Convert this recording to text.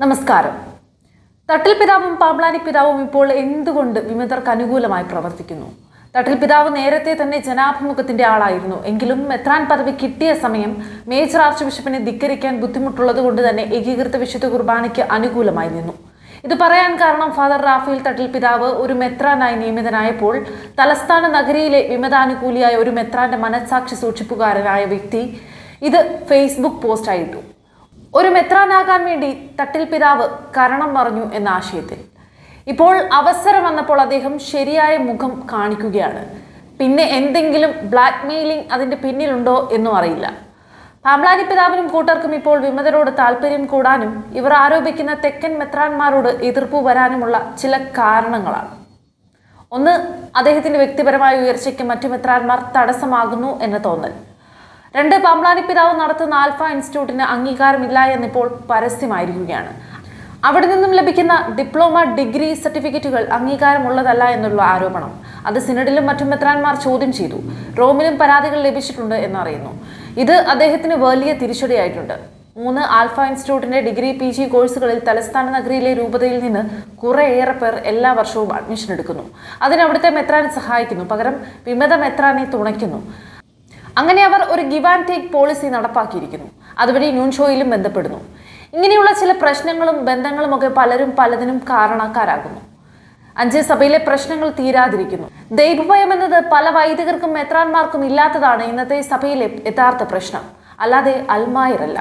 നമസ്കാരം. തട്ടിൽ പിതാവും പാമ്പ്ലാനി പിതാവും ഇപ്പോൾ എന്തുകൊണ്ട് വിമതർക്ക് അനുകൂലമായി പ്രവർത്തിക്കുന്നു? തട്ടിൽ പിതാവ് നേരത്തെ തന്നെ ജനാഭിമുഖത്തിന്റെ ആളായിരുന്നു. എങ്കിലും മെത്രാൻ പദവി കിട്ടിയ സമയം മേജർ ആർച്ച് ബിഷപ്പിനെ ധിക്കരിക്കാൻ ബുദ്ധിമുട്ടുള്ളത് കൊണ്ട് തന്നെ ഏകീകൃത വിശുദ്ധ കുർബാനയ്ക്ക് അനുകൂലമായി നിന്നു. ഇത് പറയാൻ കാരണം ഫാദർ റാഫേൽ തട്ടിൽ പിതാവ് ഒരു മെത്രാനായി നിയമിതനായപ്പോൾ തലസ്ഥാന നഗരിയിലെ വിമതാനുകൂലിയായ ഒരു മെത്രാന്റെ മനസ്സാക്ഷി സൂക്ഷിപ്പുകാരനായ വ്യക്തി ഇത് ഫേസ്ബുക്ക് പോസ്റ്റായിട്ടു. ഒരു മെത്രാനാകാൻ വേണ്ടി തട്ടിൽ പിതാവ് കരണം പറഞ്ഞു എന്ന ആശയത്തിൽ. ഇപ്പോൾ അവസരം വന്നപ്പോൾ അദ്ദേഹം ശരിയായ മുഖം കാണിക്കുകയാണ്. പിന്നെ എന്തെങ്കിലും ബ്ലാക്ക് മെയിലിംഗ് അതിൻ്റെ പിന്നിലുണ്ടോ എന്നും അറിയില്ല. പാമ്പ്ലാനി പിതാവിനും കൂട്ടർക്കും ഇപ്പോൾ വിമതരോട് താല്പര്യം കൂടാനും ഇവർ ആരോപിക്കുന്ന തെക്കൻ മെത്രാന്മാരോട് എതിർപ്പ് വരാനുമുള്ള ചില കാരണങ്ങളാണ്. ഒന്ന്, അദ്ദേഹത്തിന്റെ വ്യക്തിപരമായ ഉയർച്ചയ്ക്ക് മറ്റു മെത്രാന്മാർ തടസ്സമാകുന്നു എന്ന തോന്നൽ. രണ്ട്, പാമ്പ്ലാനി പിതാവ് നടത്തുന്ന ആൽഫ ഇൻസ്റ്റിറ്റ്യൂട്ടിന് അംഗീകാരമില്ല എന്നിപ്പോൾ പരസ്യമായിരിക്കുകയാണ്. അവിടെ നിന്നും ലഭിക്കുന്ന ഡിപ്ലോമ, ഡിഗ്രി സർട്ടിഫിക്കറ്റുകൾ അംഗീകാരമുള്ളതല്ല എന്നുള്ള ആരോപണം. അത് സിനഡിലും മറ്റും മെത്രാന്മാർ ചോദ്യം ചെയ്തു. റോമിലും പരാതികൾ ലഭിച്ചിട്ടുണ്ട് എന്നറിയുന്നു. ഇത് അദ്ദേഹത്തിന് വലിയ തിരിച്ചടിയായിട്ടുണ്ട്. 3, ആൽഫ ഇൻസ്റ്റിറ്റ്യൂട്ടിന്റെ ഡിഗ്രി PG കോഴ്സുകളിൽ തലസ്ഥാന നഗരിയിലെ രൂപതയിൽ നിന്ന് കുറേയേറെ പേർ എല്ലാ വർഷവും അഡ്മിഷൻ എടുക്കുന്നു. അതിന് അവിടുത്തെ മെത്രാനെ സഹായിക്കുന്നു, പകരം വിമത മെത്രാനെ തുണയ്ക്കുന്നു. അങ്ങനെ അവർ ഒരു ഗിവ് ആൻഡ് ടേക്ക് പോളിസി നടപ്പാക്കിയിരിക്കുന്നു. അതുവഴി ന്യൂൻഷോയിലും ബന്ധപ്പെടുന്നു. ഇങ്ങനെയുള്ള ചില പ്രശ്നങ്ങളും ബന്ധങ്ങളും ഒക്കെ പലരും പലതിനും കാരണക്കാരാകുന്നു. 5, സഭയിലെ പ്രശ്നങ്ങൾ തീരാതിരിക്കുന്നു. ദൈവഭയം എന്നത് പല വൈദികർക്കും മെത്രാന്മാർക്കും ഇല്ലാത്തതാണ് ഇന്നത്തെ സഭയിലെ യഥാർത്ഥ പ്രശ്നം, അല്ലാതെ അൽമായരല്ല.